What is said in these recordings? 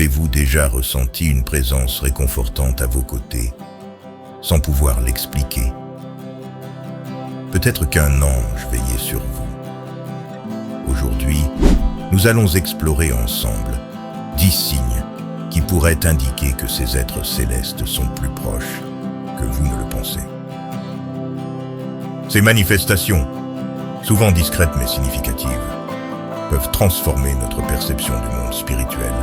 Avez-vous déjà ressenti une présence réconfortante à vos côtés, sans pouvoir l'expliquer? Peut-être qu'un ange veillait sur vous. Aujourd'hui, nous allons explorer ensemble 10 signes qui pourraient indiquer que ces êtres célestes sont plus proches que vous ne le pensez. Ces manifestations, souvent discrètes mais significatives, peuvent transformer notre perception du monde spirituel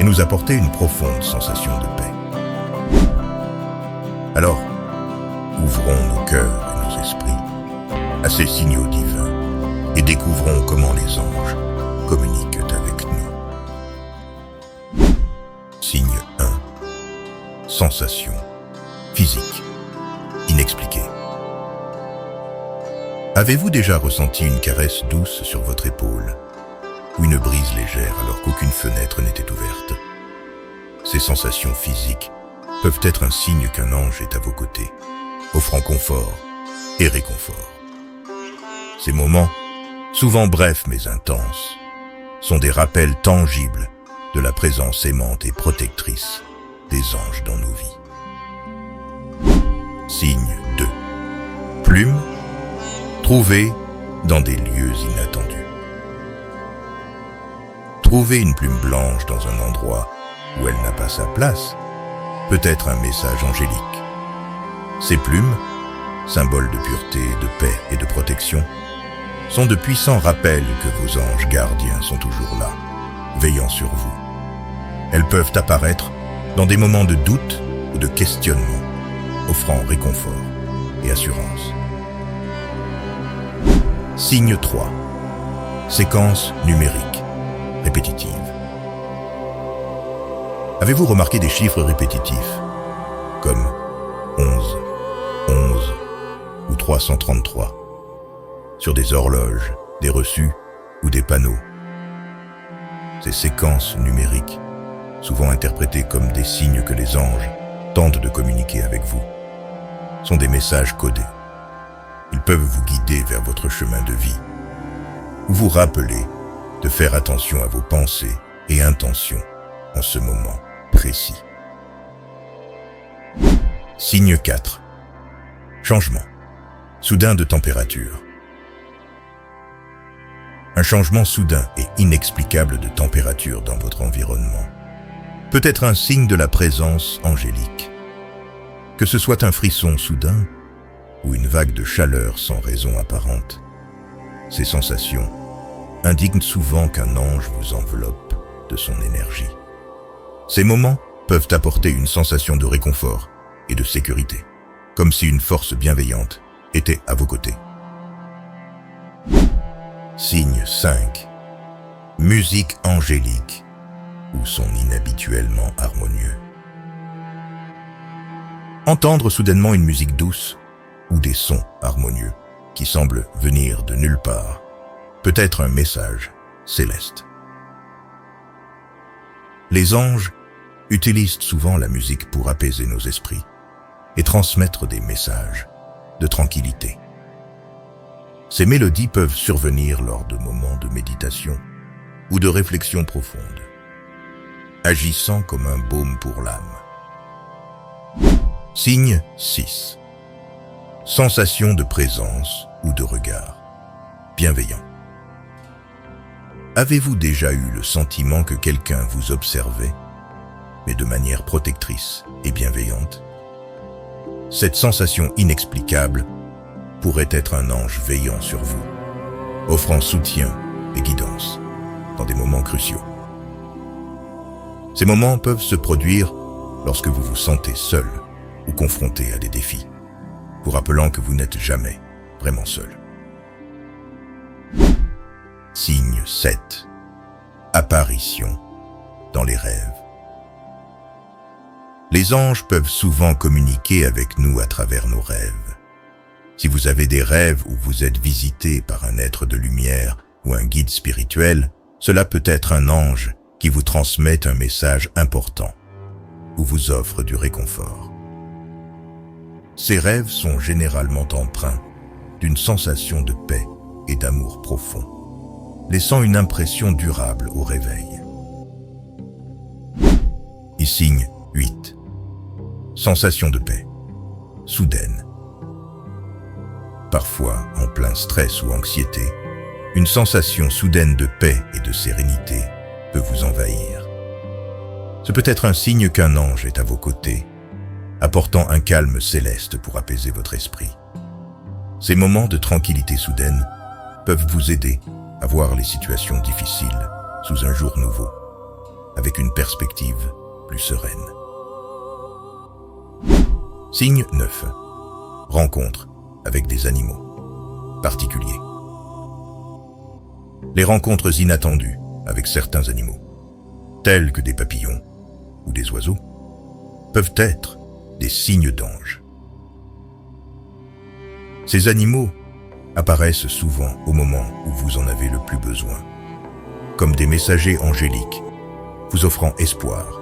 et nous apporter une profonde sensation de paix. Alors, ouvrons nos cœurs et nos esprits à ces signaux divins et découvrons comment les anges communiquent avec nous. Signe 1. Sensation physique inexpliquée. Avez-vous déjà ressenti une caresse douce sur votre épaule ou une brise légère alors qu'aucune fenêtre n'était ouverte? Ces sensations physiques peuvent être un signe qu'un ange est à vos côtés, offrant confort et réconfort. Ces moments, souvent brefs mais intenses, sont des rappels tangibles de la présence aimante et protectrice des anges dans nos vies. Signe 2. Plume trouvée dans des lieux inattendus. Trouver une plume blanche dans un endroit où elle n'a pas sa place peut être un message angélique. Ces plumes, symboles de pureté, de paix et de protection, sont de puissants rappels que vos anges gardiens sont toujours là, veillant sur vous. Elles peuvent apparaître dans des moments de doute ou de questionnement, offrant réconfort et assurance. Signe 3. Séquence numérique répétitive. Avez-vous remarqué des chiffres répétitifs, comme 11, 11 ou 333, sur des horloges, des reçus ou des panneaux? Ces séquences numériques, souvent interprétées comme des signes que les anges tentent de communiquer avec vous, sont des messages codés. Ils peuvent vous guider vers votre chemin de vie, ou vous rappeler de faire attention à vos pensées et intentions en ce moment précis. Signe 4. Changement soudain de température. Un changement soudain et inexplicable de température dans votre environnement peut être un signe de la présence angélique. Que ce soit un frisson soudain ou une vague de chaleur sans raison apparente, ces sensations indiquent souvent qu'un ange vous enveloppe de son énergie. Ces moments peuvent apporter une sensation de réconfort et de sécurité, comme si une force bienveillante était à vos côtés. Signe 5. Musique angélique ou son inhabituellement harmonieux. Entendre soudainement une musique douce ou des sons harmonieux qui semblent venir de nulle part peut être un message céleste. Les anges utilisent souvent la musique pour apaiser nos esprits et transmettre des messages de tranquillité. Ces mélodies peuvent survenir lors de moments de méditation ou de réflexion profonde, agissant comme un baume pour l'âme. Signe 6. Sensation de présence ou de regard bienveillant. Avez-vous déjà eu le sentiment que quelqu'un vous observait, mais de manière protectrice et bienveillante? Cette sensation inexplicable pourrait être un ange veillant sur vous, offrant soutien et guidance dans des moments cruciaux. Ces moments peuvent se produire lorsque vous vous sentez seul ou confronté à des défis, vous rappelant que vous n'êtes jamais vraiment seul. Signe 7. Apparition dans les rêves. Les anges peuvent souvent communiquer avec nous à travers nos rêves. Si vous avez des rêves où vous êtes visité par un être de lumière ou un guide spirituel, cela peut être un ange qui vous transmet un message important ou vous offre du réconfort. Ces rêves sont généralement empreints d'une sensation de paix et d'amour profond, laissant une impression durable au réveil. Signe 8. Sensation de paix, soudaine. Parfois, en plein stress ou anxiété, une sensation soudaine de paix et de sérénité peut vous envahir. Ce peut être un signe qu'un ange est à vos côtés, apportant un calme céleste pour apaiser votre esprit. Ces moments de tranquillité soudaine peuvent vous aider à voir les situations difficiles sous un jour nouveau, avec une perspective plus sereine. Signe 9. Rencontre avec des animaux particuliers. Les rencontres inattendues avec certains animaux, tels que des papillons ou des oiseaux, peuvent être des signes d'anges. Ces animaux apparaissent souvent au moment où vous en avez le plus besoin, comme des messagers angéliques, vous offrant espoir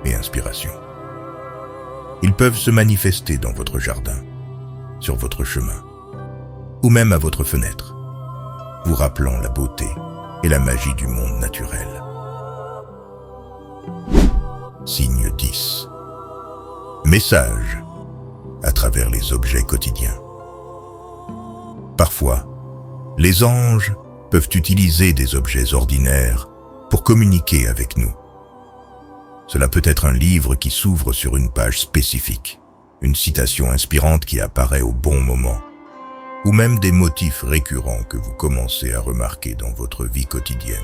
et inspiration. Ils peuvent se manifester dans votre jardin, sur votre chemin, ou même à votre fenêtre, vous rappelant la beauté et la magie du monde naturel. Signe 10. Message à travers les objets quotidiens. Parfois, les anges peuvent utiliser des objets ordinaires pour communiquer avec nous. Cela peut être un livre qui s'ouvre sur une page spécifique, une citation inspirante qui apparaît au bon moment, ou même des motifs récurrents que vous commencez à remarquer dans votre vie quotidienne.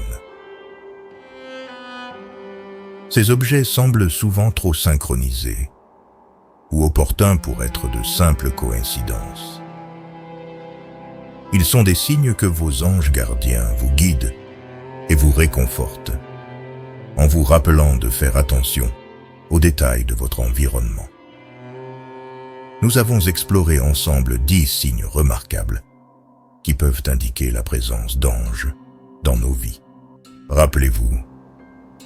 Ces objets semblent souvent trop synchronisés ou opportuns pour être de simples coïncidences. Ils sont des signes que vos anges gardiens vous guident et vous réconfortent, en vous rappelant de faire attention aux détails de votre environnement. Nous avons exploré ensemble 10 signes remarquables qui peuvent indiquer la présence d'anges dans nos vies. Rappelez-vous,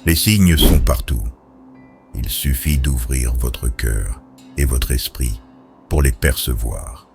les signes sont partout. Il suffit d'ouvrir votre cœur et votre esprit pour les percevoir.